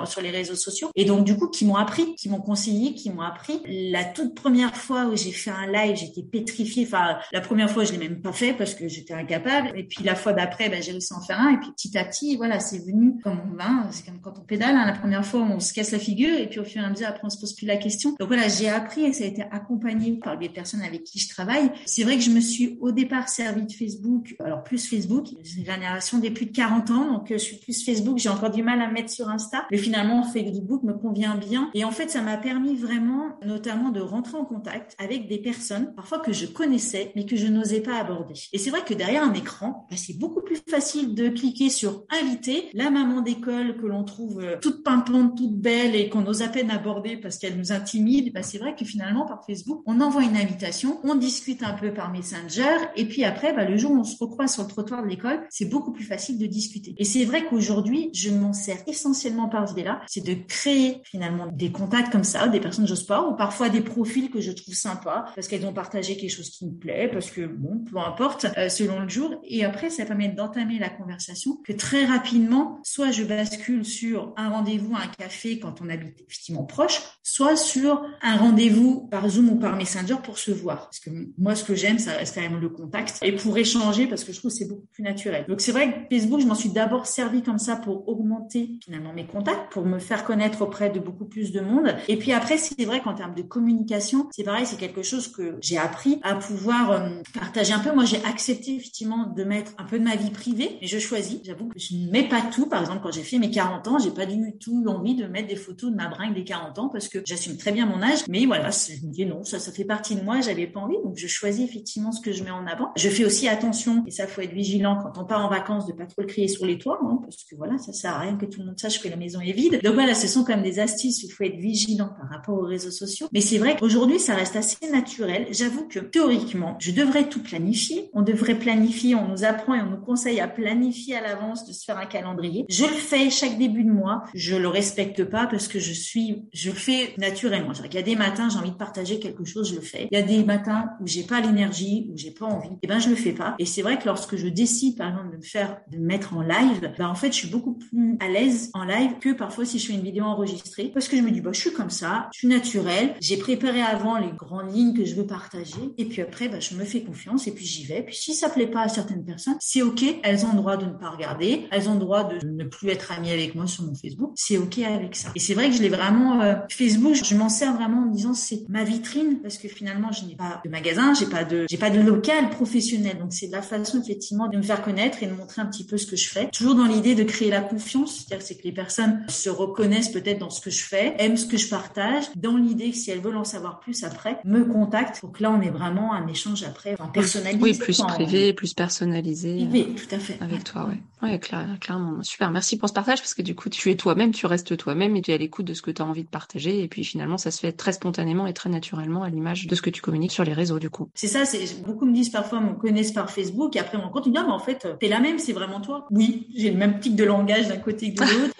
sur les réseaux sociaux. Et donc, du coup, qui m'ont appris, qui m'ont conseillé, qui m'ont appris. La toute première fois où j'ai fait un live, j'étais pétrifiée. Enfin, la première fois, je l'ai même pas fait parce que j'étais incapable. Et puis, la fois d'après, j'ai réussi à en faire un. Et puis, petit à petit, voilà, c'est venu comme on va. C'est comme quand on pédale. La première fois, on se casse la figure. Et puis, au fur et à mesure, après, on se pose plus la question. Donc, voilà, j'ai appris et ça a été accompagné par des personnes avec qui je travaille. C'est vrai que je me suis au départ servi de Facebook. Alors, plus Facebook. J'ai une génération des plus de 40 ans. Donc, je suis plus Facebook. J'ai encore du mal à me mettre sur Insta. Mais finalement, Facebook me convient bien. Et en fait, ça m'a permis vraiment, notamment, de rentrer en contact avec des personnes, parfois que je connaissais, mais que je n'osais pas aborder. Et c'est vrai que derrière un écran, c'est beaucoup plus facile de cliquer sur inviter la maman d'école que l'on trouve toute pimpante, toute belle et qu'on ose à peine aborder parce qu'elle nous intimide. C'est vrai que finalement, par Facebook, on envoie une invitation, on discute un peu par Messenger et puis après, le jour où on se recroise sur le trottoir de l'école, c'est beaucoup plus facile de discuter. Et c'est vrai qu'aujourd'hui, je m'en sers essentiellement par ce biais-là, c'est de créer finalement des contacts comme ça, des personnes que j'ose pas, ou parfois des profils que je trouve sympas parce qu'elles ont partagé quelque chose qui me plaît, parce que bon, peu importe, selon le jour. Et après, ça permet d'entamer la conversation que très rapidement, soit je bascule sur un rendez-vous à un café quand on habite effectivement proche, soit sur un rendez-vous par Zoom ou par Messenger pour se voir. Parce que moi, ce que j'aime, ça reste quand même le contact et pour échanger parce que je trouve que c'est beaucoup plus naturel. Donc c'est vrai que Facebook, je m'en suis d'abord servi comme ça pour augmenter finalement mes contacts, pour me faire connaître auprès de beaucoup plus de monde. Et puis après, c'est vrai qu'en termes de communication, c'est pareil, c'est quelque chose que j'ai appris à pouvoir partager un peu. Moi, j'ai accepté effectivement de mettre un peu de ma vie privée, mais je choisis. J'avoue que je ne mets pas tout. Par exemple, quand j'ai fait mes 40 ans, j'ai pas du tout envie de mettre des photos de ma bringue des 40 ans parce que j'assume très bien mon âge. Mais voilà, je me dis non, ça fait partie de moi, j'avais pas envie. Donc, je choisis effectivement ce que je mets en avant. Je fais aussi attention, et ça, faut être vigilant quand on part en vacances de pas trop le crier sur les toits, parce que voilà, ça sert à rien que tout le monde sache que la maison est vide. Donc voilà, ce sont quand même des astuces où il faut être vigilant par rapport aux réseaux sociaux. Mais c'est vrai qu'aujourd'hui, ça reste assez naturel. J'avoue que théoriquement, je devrais tout planifier. On devrait planifier, on nous apprend et on nous conseille à planifier à l'avance, de se faire un calendrier. Je le fais chaque début de mois. Je le respecte pas parce que je le fais naturellement. Il y a des matins, j'ai envie de partager quelque chose, je le fais. Il y a des matins où j'ai pas l'énergie, où j'ai pas envie. Je le fais pas. Et c'est vrai que lorsque je décide, par exemple, de me mettre en live, en fait, je suis beaucoup plus à l'aise en live que parfois si je fais une vidéo enregistrée parce que je me dis, je suis comme ça, je suis naturelle. J'ai préparé avant les grandes lignes que je veux partager. Et puis après, je me fais confiance et puis j'y vais. Puis si ça plaît pas à certaines personnes, c'est OK. Elles ont le droit de ne pas regarder. Elles ont le droit de ne plus être amies avec moi sur mon Facebook. C'est OK avec ça. Et c'est vrai que je l'ai vraiment, Facebook, je m'en sers vraiment en me disant c'est ma vitrine parce que finalement, je n'ai pas de magasin, j'ai pas de local professionnel. Donc c'est de la façon effectivement de me faire connaître et de montrer un petit peu ce que je fais. Toujours dans l'idée de créer la confiance. C'est-à-dire que c'est que les personnes se reconnaissent peut-être dans ce que je fais, aiment ce que je partage, dans l'idée que si elles veulent en savoir plus après, me contactent. Donc là, on est vraiment un échange après, personnalisé. Oui, plus privé, plus personnalisé. Privé, tout à fait. Avec toi, ouais. Ouais, clairement. Super. Merci pour ce partage parce que du coup, tu es toi-même, tu restes toi-même et tu es à l'écoute de ce que tu as envie de partager. Et puis finalement, ça se fait très spontanément et très naturellement à l'image de ce que tu communiques sur les réseaux, du coup. C'est ça, beaucoup me disent parfois, me connaissent par Facebook et après on compte, ils me disent, en fait, t'es la même, c'est vraiment toi. Oui, j'ai le même tic de langage d'un côté que de l'autre.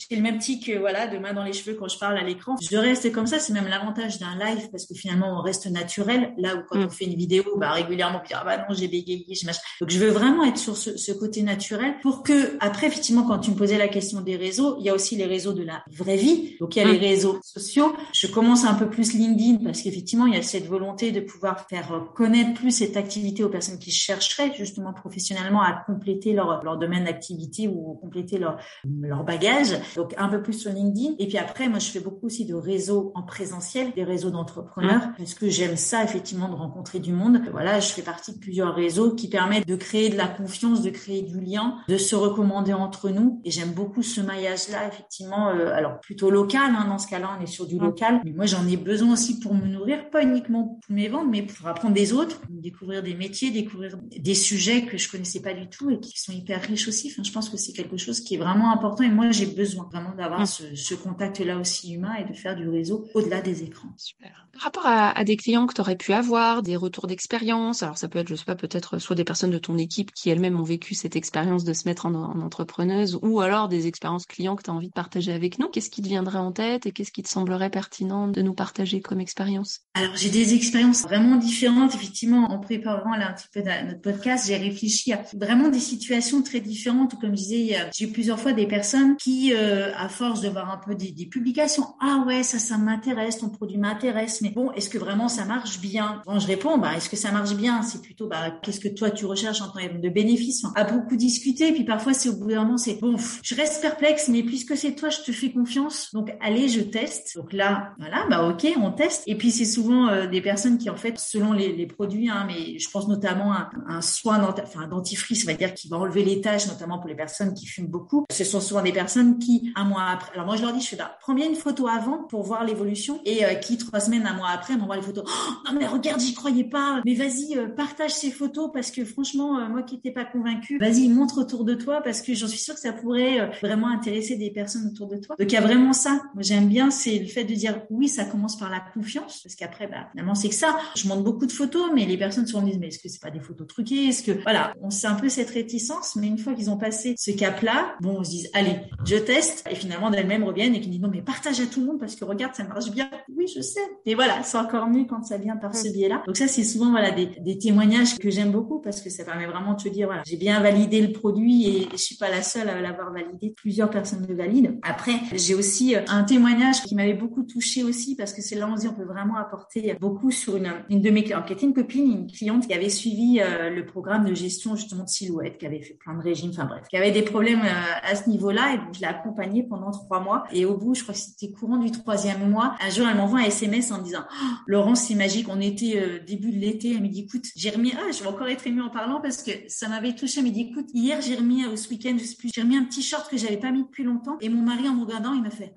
J'ai le même tic, de main dans les cheveux quand je parle à l'écran. Je reste comme ça, c'est même l'avantage d'un live parce que finalement, on reste naturel. Là où quand on fait une vidéo, régulièrement, on dit, non, j'ai bégayé, j'ai machin. Donc, je veux vraiment être sur ce côté naturel pour que, après, effectivement, quand tu me posais la question des réseaux, il y a aussi les réseaux de la vraie vie. Donc, il y a les réseaux sociaux. Je commence un peu plus LinkedIn parce qu'effectivement, il y a cette volonté de pouvoir faire connaître plus cette activité aux personnes qui chercheraient justement professionnellement à compléter leur domaine d'activité ou compléter leur bagage. Donc, un peu plus sur LinkedIn. Et puis après, moi, je fais beaucoup aussi de réseaux en présentiel, des réseaux d'entrepreneurs parce que j'aime ça, effectivement, de rencontrer du monde. Voilà, je fais partie de plusieurs réseaux qui permettent de créer de la confiance, de créer du lien, de se recommander entre nous. Et j'aime beaucoup ce maillage-là, effectivement, alors plutôt local, dans ce cas-là, on est sur du local. Mais moi, j'en ai besoin aussi pour me nourrir, pas uniquement pour mes ventes, mais pour apprendre des autres, découvrir des métiers, découvrir des sujets que je connaissais pas du tout et qui sont hyper riches aussi. Enfin, je pense que c'est quelque chose qui est vraiment important et moi, j'ai besoin vraiment d'avoir ce contact-là aussi humain et de faire du réseau au-delà des écrans. Super. Par rapport à des clients que tu aurais pu avoir, des retours d'expérience, alors ça peut être, je sais pas, peut-être soit des personnes de ton équipe qui elles-mêmes ont vécu cette expérience de se mettre en entrepreneuse ou alors des expériences clients que tu as envie de partager avec nous, qu'est-ce qui te viendrait en tête et qu'est-ce qui te semblerait pertinent de nous partager comme expérience? Alors, j'ai des expériences vraiment différentes. Effectivement, en préparant là un petit peu notre podcast, j'ai réfléchi à vraiment des situations très différentes. Comme je disais, j'ai eu plusieurs fois des personnes qui, à force de voir un peu des publications, ah ouais, ça m'intéresse, ton produit m'intéresse, mais bon, est-ce que vraiment ça marche bien? Quand je réponds, est-ce que ça marche bien? C'est plutôt, qu'est-ce que toi tu recherches en termes de bénéfices? À beaucoup discuter, puis parfois c'est au bout d'un moment, c'est bon, je reste perplexe, mais puisque c'est toi, je te fais confiance, donc allez, je teste. Donc là, voilà, ok, on teste. Et puis c'est souvent des personnes qui en fait, selon les produits, mais je pense notamment à un soin, un dentifrice, on va dire, qui va enlever les taches, notamment pour les personnes qui fument beaucoup. Ce sont souvent des personnes qui, un mois après, alors moi je leur dis, prends bien une photo avant pour voir l'évolution, et qui 3 semaines, un mois après m'envoie les photos. Oh, non mais regarde, j'y croyais pas, mais vas-y, partage ces photos parce que franchement, moi qui n'étais pas convaincue, vas-y, montre autour de toi parce que j'en suis sûre que ça pourrait vraiment intéresser des personnes autour de toi. Donc il y a vraiment ça. Moi j'aime bien, c'est le fait de dire oui, ça commence par la confiance, parce qu'après, finalement c'est que ça. Je montre beaucoup de photos, mais les personnes souvent me disent mais est-ce que c'est pas des photos truquées? Est-ce que voilà, on sait un peu cette réticence, mais une fois qu'ils ont passé ce cap-là, bon, on se dit allez, je teste, et finalement d'elles-mêmes reviennent et qui disent non mais partage à tout le monde parce que regarde, ça marche bien. Oui, je sais. Et voilà, c'est encore mieux quand ça vient par ce biais-là. Donc ça, c'est souvent des témoignages que j'aime beaucoup parce que ça permet vraiment de te dire voilà, j'ai bien validé le produit et je suis pas la seule à l'avoir validé. Plusieurs personnes le valident. Après, j'ai aussi un témoignage qui m'avait beaucoup touchée aussi parce que c'est là où on peut vraiment apporter beaucoup sur une de mes clientes, qui était une copine, une cliente qui avait suivi le programme de gestion justement de silhouette, qui avait fait plein de régimes, enfin bref, qui avait des problèmes à ce niveau-là, et donc je l'ai accompagnée pendant 3 mois. Et au bout, je crois que c'était courant du 3e mois, un jour elle m'envoie un SMS en me disant oh, Laurence, c'est magique, on était début de l'été, elle me dit écoute, j'ai remis, je vais encore être émue en parlant parce que ça m'avait touchée, elle me dit écoute, hier j'ai remis ce week-end, je sais plus, j'ai remis un petit short que j'avais pas mis depuis longtemps, et mon mari en me regardant, il m'a fait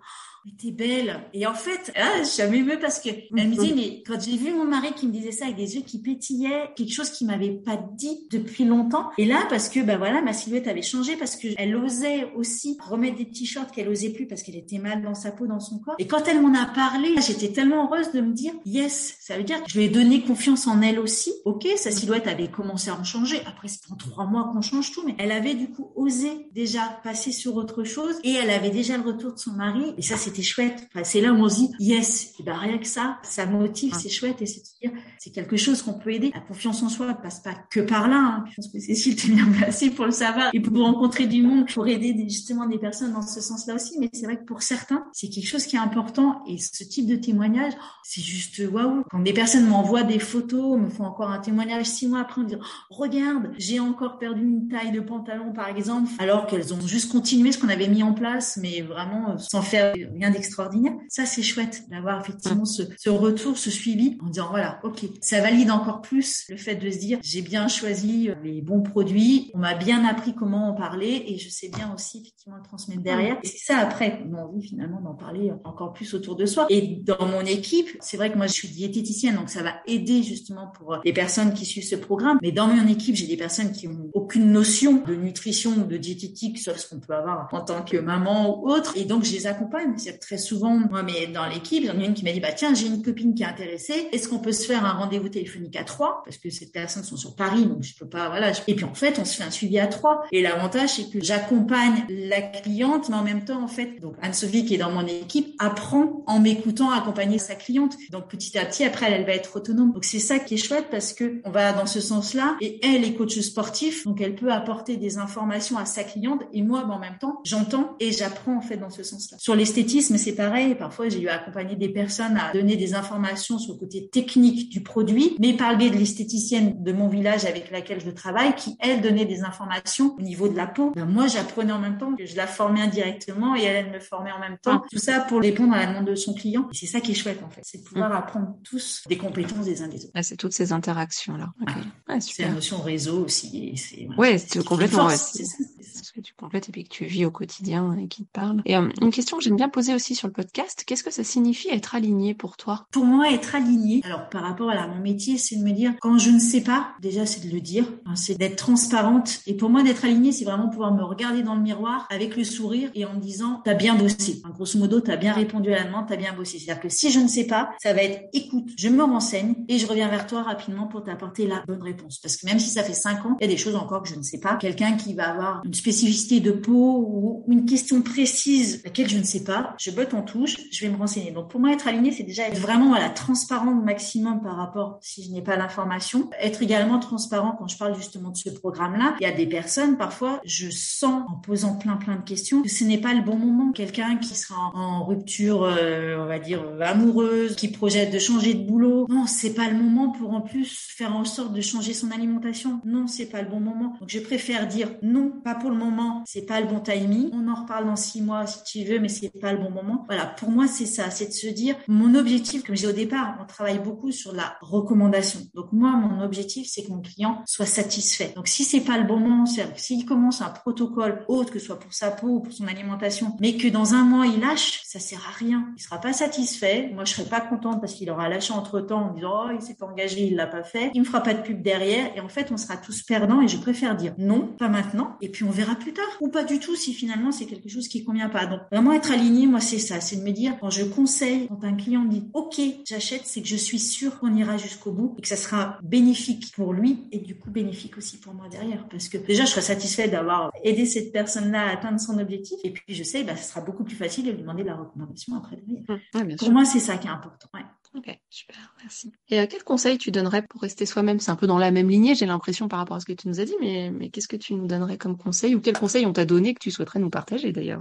mais t'es belle. Et en fait, ça m'émeut parce que elle me dit, mais quand j'ai vu mon mari qui me disait ça avec des yeux qui pétillaient, quelque chose qu'il m'avait pas dit depuis longtemps. Et là, parce que, voilà, ma silhouette avait changé parce que elle osait aussi remettre des petits shorts qu'elle osait plus parce qu'elle était mal dans sa peau, dans son corps. Et quand elle m'en a parlé, j'étais tellement heureuse de me dire, yes, ça veut dire que je lui ai donné confiance en elle aussi. Ok, sa silhouette avait commencé à en changer. Après, c'est en 3 mois qu'on change tout, mais elle avait du coup osé déjà passer sur autre chose et elle avait déjà le retour de son mari. Et ça, c'était chouette. Enfin, c'est là où on se dit yes, et rien que ça motive, c'est chouette, et c'est de dire c'est quelque chose qu'on peut aider. La confiance en soi ne passe pas que par là. Je pense que Cécile t'es bien placée pour le savoir et pour rencontrer du monde, pour aider justement des personnes dans ce sens-là aussi. Mais c'est vrai que pour certains, c'est quelque chose qui est important, et ce type de témoignage, c'est juste waouh. Quand des personnes m'envoient des photos, me font encore un témoignage 6 mois après, en disant regarde, j'ai encore perdu une taille de pantalon par exemple, alors qu'elles ont juste continué ce qu'on avait mis en place, mais vraiment sans faire rien d'extraordinaire. Ça, c'est chouette d'avoir effectivement ce retour, ce suivi, en disant voilà, ok, ça valide encore plus le fait de se dire j'ai bien choisi les bons produits, on m'a bien appris comment en parler, et je sais bien aussi effectivement le transmettre derrière. Et c'est ça après, on a envie finalement d'en parler encore plus autour de soi. Et dans mon équipe, c'est vrai que moi je suis diététicienne, donc ça va aider justement pour les personnes qui suivent ce programme. Mais dans mon équipe, j'ai des personnes qui ont aucune notion de nutrition ou de diététique, sauf ce qu'on peut avoir en tant que maman ou autre. Et donc je les accompagne. C'est très souvent, moi, mais dans l'équipe, il y en a une qui m'a dit tiens, j'ai une copine qui est intéressée. Est-ce qu'on peut se faire un rendez-vous téléphonique à 3? Parce que ces personnes sont sur Paris, donc je peux pas, voilà. Et puis en fait, on se fait un suivi à 3. Et l'avantage, c'est que j'accompagne la cliente, mais en même temps, en fait, donc Anne-Sophie qui est dans mon équipe apprend en m'écoutant à accompagner sa cliente. Donc petit à petit, après, elle va être autonome. Donc c'est ça qui est chouette, parce que on va dans ce sens-là. Et elle est coach sportif, donc elle peut apporter des informations à sa cliente. Et moi, en même temps, j'entends et j'apprends en fait dans ce sens-là. Sur l'esthétisme, c'est pareil. Parfois, j'ai eu à accompagner des personnes à donner des informations sur le côté technique du produit, mais par le biais de l'esthéticienne de mon village avec laquelle je travaille, qui elle donnait des informations au niveau de la peau. Moi, j'apprenais en même temps, que je la formais indirectement et elle me formait en même temps. Tout ça pour répondre à la demande de son client. Et c'est ça qui est chouette en fait, c'est de pouvoir apprendre tous des compétences des uns des autres. C'est toutes ces interactions là. Okay. C'est la notion réseau aussi. Et c'est complètement. C'est ce que tu complètes et puis que tu vis au quotidien et qui te parle. Et une question que j'aime bien poser aussi sur le podcast, qu'est-ce que ça signifie être aligné pour toi? Pour moi, être aligné, alors par rapport à mon métier, c'est de me dire, quand je ne sais pas, déjà c'est de le dire, c'est d'être transparente. Et pour moi, d'être alignée, c'est vraiment pouvoir me regarder dans le miroir avec le sourire et en me disant, t'as bien bossé. Grosso modo, t'as bien répondu à la demande, t'as bien bossé. C'est-à-dire que si je ne sais pas, ça va être, écoute, je me renseigne et je reviens vers toi rapidement pour t'apporter la bonne réponse. Parce que même si ça fait 5 ans, il y a des choses encore que je ne sais pas. Quelqu'un qui va avoir une spécificité de peau ou une question précise laquelle je ne sais pas, je botte en touche, je vais me renseigner. Donc pour moi, être aligné, c'est déjà être vraiment transparent au maximum par rapport si je n'ai pas l'information. Être également transparent quand je parle justement de ce programme-là. Il y a des personnes, parfois, je sens en posant plein de questions que ce n'est pas le bon moment. Quelqu'un qui sera en rupture, on va dire, amoureuse, qui projette de changer de boulot. Non, c'est pas le moment pour en plus faire en sorte de changer son alimentation. Non, c'est pas le bon moment. Donc je préfère dire non, pas pour le moment, c'est pas le bon timing. On en reparle dans 6 mois si tu veux, mais c'est pas le bon moment. Voilà, pour moi, c'est ça, c'est de se dire, mon objectif, comme j'ai au départ, on travaille beaucoup sur la recommandation. Donc moi, mon objectif, c'est que mon client soit satisfait. Donc si c'est pas le bon moment, s'il commence un protocole autre, que ce soit pour sa peau ou pour son alimentation, mais que dans un mois, il lâche, ça sert à rien. Il sera pas satisfait. Moi, je serai pas contente parce qu'il aura lâché entre-temps en disant, oh, il s'est pas engagé, il l'a pas fait. Il me fera pas de pub derrière. Et en fait, on sera tous perdants et je préfère dire non, pas maintenant. Et puis, on verra plus tard. Ou pas du tout si finalement, c'est quelque chose qui convient pas. Donc, vraiment être aligné, moi, c'est ça. C'est de me dire, quand je conseille, quand un client me dit, OK, j'achète, c'est que je suis sûre qu'on ira jusqu'au bout et que ça sera bénéfique pour lui et du coup, bénéfique aussi pour moi derrière. Parce que déjà, je serai satisfaite d'avoir aidé cette personne-là à atteindre son objectif. Et puis, je sais, ce sera beaucoup plus facile de lui demander de la recommandation après derrière. Bien Pour sûr. moi, c'est ça qui est important. Ouais. Ok, super, merci. Et quel conseil tu donnerais pour rester soi-même? C'est un peu dans la même lignée, j'ai l'impression, par rapport à ce que tu nous as dit, mais qu'est-ce que tu nous donnerais comme conseil ou quel conseil on t'a donné que tu souhaiterais nous partager d'ailleurs?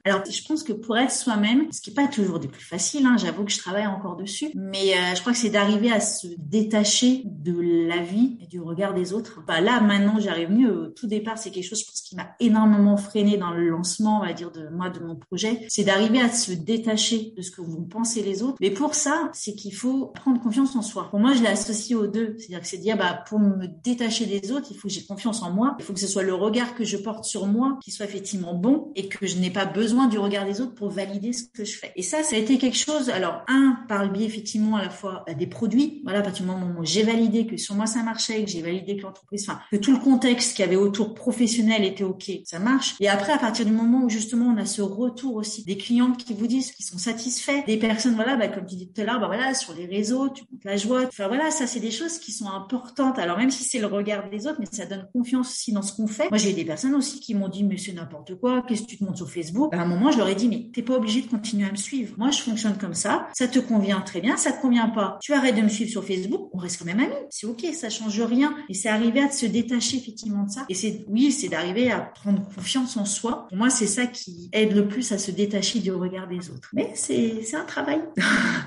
Alors, je pense que pour être soi-même, ce qui n'est pas toujours des plus faciles, j'avoue que je travaille encore dessus, mais je crois que c'est d'arriver à se détacher de la vie et du regard des autres. Là, maintenant, j'arrive mieux. Au tout départ, c'est quelque chose, je pense, qui m'a énormément freiné dans le lancement, on va dire, de mon projet. C'est d'arriver à se détacher de ce que vont penser les autres. Mais pour ça, c'est qu'il faut prendre confiance en soi. Pour moi, je l'ai associé aux deux. C'est-à-dire que c'est dire, pour me détacher des autres, il faut que j'ai confiance en moi. Il faut que ce soit le regard que je porte sur moi qui soit effectivement bon et que je n'ai pas besoin du regard des autres pour valider ce que je fais. Et ça a été quelque chose, alors, par le biais, effectivement, à la fois des produits. Voilà, à partir du moment où j'ai validé que sur moi ça marchait, que j'ai validé que l'entreprise, que tout le contexte qu'il y avait autour professionnel était OK, ça marche. Et après, à partir du moment où justement on a ce retour aussi des clients qui vous disent qu'ils sont satisfaits, des personnes, comme tu dis tout à l'heure, sur les réseaux, tu montes la joie. Ça, c'est des choses qui sont importantes. Alors, même si c'est le regard des autres, mais ça donne confiance aussi dans ce qu'on fait. Moi, j'ai eu des personnes aussi qui m'ont dit, mais c'est n'importe quoi, qu'est-ce que tu te montres sur Facebook? À un moment, je leur ai dit, mais t'es pas obligé de continuer à me suivre. Moi, je fonctionne comme ça te convient très bien, ça te convient pas, tu arrêtes de me suivre sur Facebook, on reste quand même amis. C'est OK, ça change rien. Et c'est arriver à se détacher effectivement de ça. Et c'est d'arriver à prendre confiance en soi. Pour moi, c'est ça qui aide le plus à se détacher du regard des autres. Mais c'est un travail.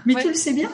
Mais tu le sais bien.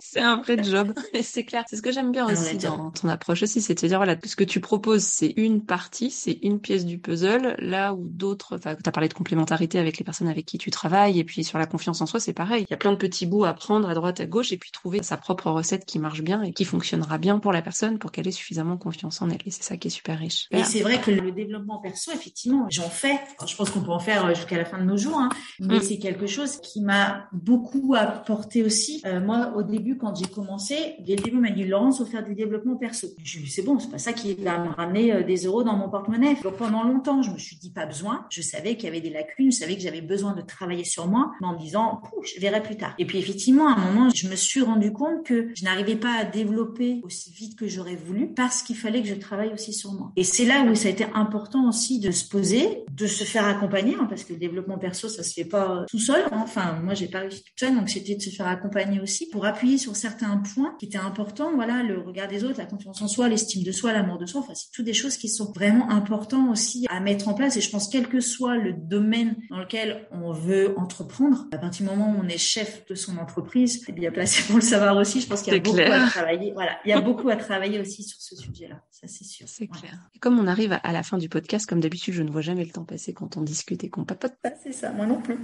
C'est un vrai job, et c'est clair. C'est ce que j'aime bien aussi dans ton approche aussi, c'est de se dire, voilà, ce que tu proposes, c'est une partie, c'est une pièce du puzzle, là où d'autres, tu as parlé de complémentarité avec les personnes avec qui tu travailles, et puis sur la confiance en soi, c'est pareil. Il y a plein de petits bouts à prendre à droite, à gauche, et puis trouver sa propre recette qui marche bien et qui fonctionnera bien pour la personne pour qu'elle ait suffisamment confiance en elle. Et c'est ça qui est super riche. Et c'est vrai que le développement perso, effectivement, j'en fais. Je pense qu'on peut en faire jusqu'à la fin de nos jours, mais c'est quelque chose qui m'a beaucoup apporté aussi. Moi, au début, quand j'ai commencé, dès le début, on m'a dit, Laurence, faut faire du développement perso. Je dis, c'est bon, c'est pas ça qui va me ramener des euros dans mon porte-monnaie. Donc, pendant longtemps, je me suis dit, pas besoin. Je savais qu'il y avait des lacunes, je savais que j'avais besoin de travailler sur moi, mais en me disant, je verrai plus tard. Et puis, effectivement, à un moment, je me suis rendu compte que je n'arrivais pas à développer aussi vite que j'aurais voulu parce qu'il fallait que je travaille aussi sur moi. Et c'est là où ça a été important aussi de se poser, de se faire accompagner, parce que le développement perso, ça se fait pas tout seul. Enfin, moi, j'ai pas réussi toute seule, donc c'était de se faire accompagner aussi pour appuyer sur certains points qui étaient importants. Voilà, le regard des autres, la confiance en soi, l'estime de soi, l'amour de soi. Enfin, c'est toutes des choses qui sont vraiment importantes aussi à mettre en place. Et je pense, quel que soit le domaine dans lequel on veut entreprendre, à partir du moment où on est chef de son entreprise, c'est bien placé pour le savoir aussi. Je pense qu'il y a beaucoup à travailler. Voilà, il y a beaucoup à travailler aussi sur ce sujet-là. Ça, c'est sûr. C'est clair. Et comme on arrive à la fin du podcast, comme d'habitude, je ne vois jamais le temps passer quand on discute et qu'on papote. C'est ça, moi non plus.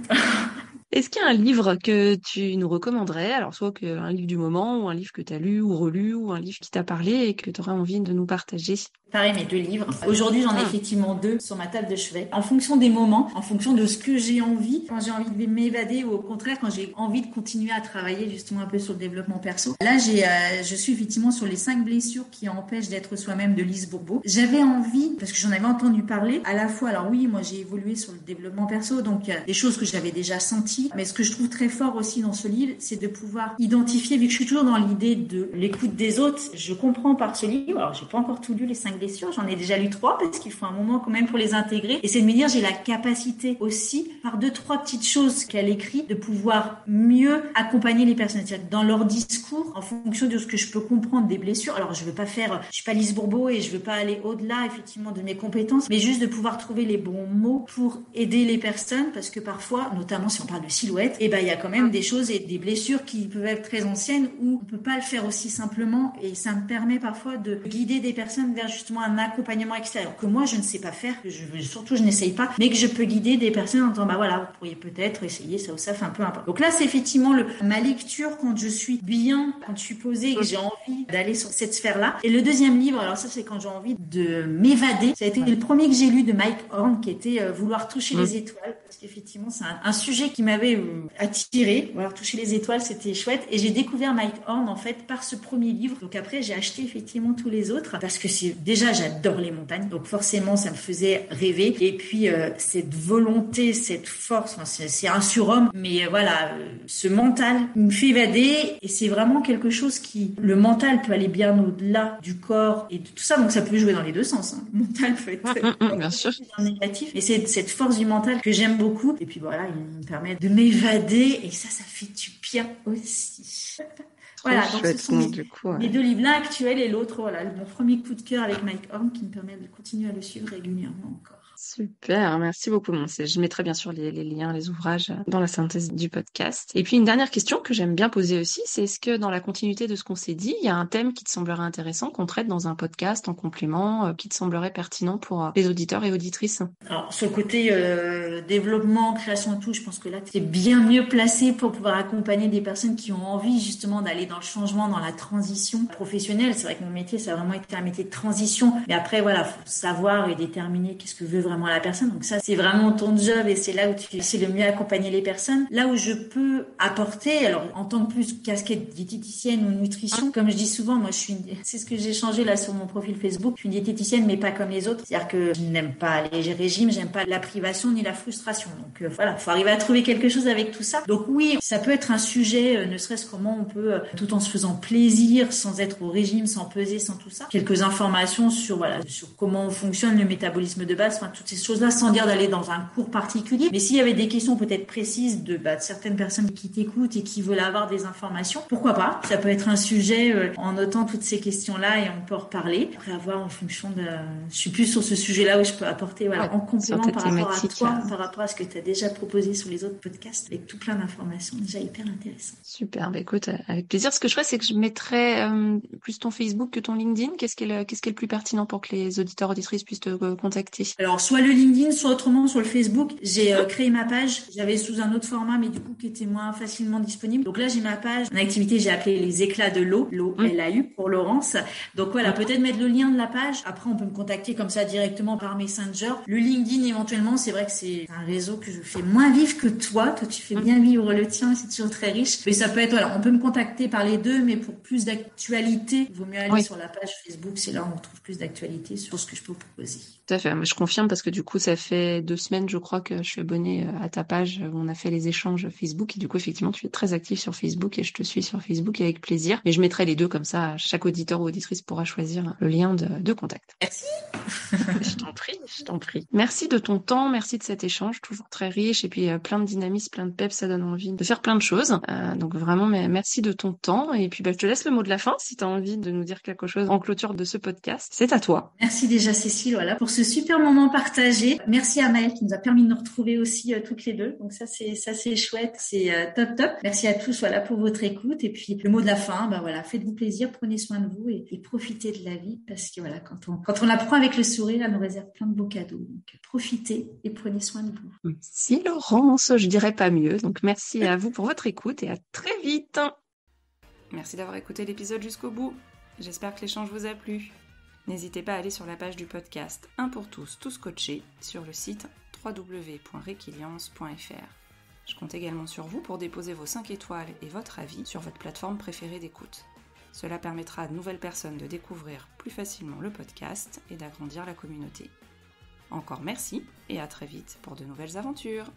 Est-ce qu'il y a un livre que tu nous recommanderais? Alors, soit un livre du moment, ou un livre que tu as lu ou relu, ou un livre qui t'a parlé et que tu aurais envie de nous partager? Pareil, mes 2 livres. Aujourd'hui, j'en ai effectivement 2 sur ma table de chevet. En fonction des moments, en fonction de ce que j'ai envie, quand j'ai envie de m'évader ou au contraire, quand j'ai envie de continuer à travailler justement un peu sur le développement perso. Là, je suis effectivement sur les 5 blessures qui empêchent d'être soi-même de Lise Bourbeau. J'avais envie, parce que j'en avais entendu parler, à la fois, alors oui, moi j'ai évolué sur le développement perso, donc des choses que j'avais déjà senties, mais ce que je trouve très fort aussi dans ce livre, c'est de pouvoir identifier, vu que je suis toujours dans l'idée de l'écoute des autres, je comprends par ce livre, alors j'ai pas encore tout lu les 5 blessures, blessures. J'en ai déjà lu 3 parce qu'il faut un moment quand même pour les intégrer. Et c'est de me dire, j'ai la capacité aussi, par 2-3 petites choses qu'elle écrit, de pouvoir mieux accompagner les personnes. C'est-à-dire dans leur discours, en fonction de ce que je peux comprendre des blessures. Alors, je suis pas Lise Bourbeau et je veux pas aller au-delà, effectivement, de mes compétences, mais juste de pouvoir trouver les bons mots pour aider les personnes, parce que parfois, notamment si on parle de silhouette, il y a quand même des choses et des blessures qui peuvent être très anciennes où on peut pas le faire aussi simplement, et ça me permet parfois de guider des personnes vers justement un accompagnement extérieur que moi je ne sais pas faire, que je n'essaye pas, mais que je peux guider des personnes en disant vous pourriez peut-être essayer ça ou ça, un peu importe. Donc là c'est effectivement ma lecture quand je suis bien, quand je suis posée et que j'ai envie d'aller sur cette sphère-là. Et le deuxième livre, alors ça c'est quand j'ai envie de m'évader, ça a été le premier que j'ai lu de Mike Horn, qui était Vouloir toucher les étoiles, parce qu'effectivement c'est un sujet qui m'avait attiré. Vouloir toucher les étoiles, c'était chouette, et j'ai découvert Mike Horn en fait par ce premier livre. Donc après j'ai acheté effectivement tous les autres parce que déjà j'adore les montagnes, donc forcément ça me faisait rêver. Et puis cette volonté, cette force, c'est un surhomme, mais ce mental me fait évader, et c'est vraiment quelque chose le mental peut aller bien au-delà du corps et de tout ça, donc ça peut jouer dans les deux sens, hein. Le mental peut être bien sûr négatif, et c'est cette force du mental que j'aime beaucoup. Et puis il me permet de m'évader, et ça fait du bien aussi. Voilà, donc ce sont mes 2 livres, l'un actuel et l'autre, mon premier coup de cœur avec Mike Horn, qui me permet de continuer à le suivre régulièrement encore. Super, merci beaucoup. Je mettrai bien sûr les liens, les ouvrages dans la synthèse du podcast. Et puis une dernière question que j'aime bien poser aussi, c'est est-ce que dans la continuité de ce qu'on s'est dit, il y a un thème qui te semblerait intéressant qu'on traite dans un podcast en complément, qui te semblerait pertinent pour les auditeurs et auditrices? Alors sur le côté développement, création et tout, je pense que là tu es bien mieux placé pour pouvoir accompagner des personnes qui ont envie justement d'aller dans le changement, dans la transition professionnelle. C'est vrai que mon métier, ça a vraiment été un métier de transition, mais après faut savoir et déterminer qu'est-ce que veut vraiment la personne. Donc ça, c'est vraiment ton job, et c'est là où tu sais le mieux accompagner les personnes. Là où je peux apporter, alors en tant que plus casquette diététicienne ou nutrition, comme je dis souvent, moi c'est ce que j'ai changé là sur mon profil Facebook, je suis une diététicienne mais pas comme les autres. C'est-à-dire que je n'aime pas les régimes, j'aime pas la privation ni la frustration. Donc faut arriver à trouver quelque chose avec tout ça. Donc oui, ça peut être un sujet, ne serait-ce comment on peut, tout en se faisant plaisir, sans être au régime, sans peser, sans tout ça. Quelques informations sur comment fonctionne le métabolisme de base, toutes ces choses-là, sans dire d'aller dans un cours particulier. Mais s'il y avait des questions peut-être précises de certaines personnes qui t'écoutent et qui veulent avoir des informations, pourquoi pas? Ça peut être un sujet en notant toutes ces questions-là, et on peut en reparler. Après avoir en fonction je suis plus sur ce sujet-là où je peux apporter en complément par rapport à toi, par rapport à ce que tu as déjà proposé sur les autres podcasts, avec tout plein d'informations déjà hyper intéressantes. Super, écoute, avec plaisir. Ce que je ferais, c'est que je mettrais plus ton Facebook que ton LinkedIn. Qu'est-ce qui est le plus pertinent pour que les auditeurs auditrices puissent te contacter? Alors soit le LinkedIn, soit autrement sur le Facebook. J'ai créé ma page, j'avais sous un autre format, mais du coup qui était moins facilement disponible. Donc là j'ai ma page, en activité j'ai appelé les éclats de l'eau, LAU pour Laurence. Donc peut-être mettre le lien de la page. Après on peut me contacter comme ça directement par Messenger. Le LinkedIn éventuellement, c'est vrai que c'est un réseau que je fais moins vivre que toi. Toi tu fais bien vivre le tien, c'est toujours très riche. Mais ça peut être, on peut me contacter par les deux, mais pour plus d'actualité, il vaut mieux aller sur la page Facebook. C'est là où on trouve plus d'actualité sur ce que je peux vous proposer. Tout à fait. Je confirme, parce que du coup, ça fait 2 semaines, je crois, que je suis abonnée à ta page où on a fait les échanges Facebook. Et du coup, effectivement, tu es très active sur Facebook et je te suis sur Facebook avec plaisir. Mais je mettrai les deux, comme ça, chaque auditeur ou auditrice pourra choisir le lien de contact. Merci. Je t'en prie. Merci de ton temps, merci de cet échange, toujours très riche, et puis plein de dynamisme, plein de peps, ça donne envie de faire plein de choses. Donc vraiment, merci de ton temps. Et puis je te laisse le mot de la fin si tu as envie de nous dire quelque chose en clôture de ce podcast. C'est à toi. Merci déjà Cécile, pour ce super moment partagé. Merci à Maëlle qui nous a permis de nous retrouver aussi toutes les deux. Donc ça c'est chouette, c'est top. Merci à tous pour votre écoute. Et puis le mot de la fin, faites-vous plaisir, prenez soin de vous et profitez de la vie, parce que quand on la prend avec le sourire, elle nous réserve plein de beaux cadeaux. Donc profitez et prenez soin de vous. Merci Laurence, je dirais pas mieux. Donc merci à vous pour votre écoute et à très vite. Merci d'avoir écouté l'épisode jusqu'au bout. J'espère que l'échange vous a plu. N'hésitez pas à aller sur la page du podcast Un pour tous, tous coachés sur le site www.requiliance.fr. Je compte également sur vous pour déposer vos 5 étoiles et votre avis sur votre plateforme préférée d'écoute. Cela permettra à de nouvelles personnes de découvrir plus facilement le podcast et d'agrandir la communauté. Encore merci et à très vite pour de nouvelles aventures.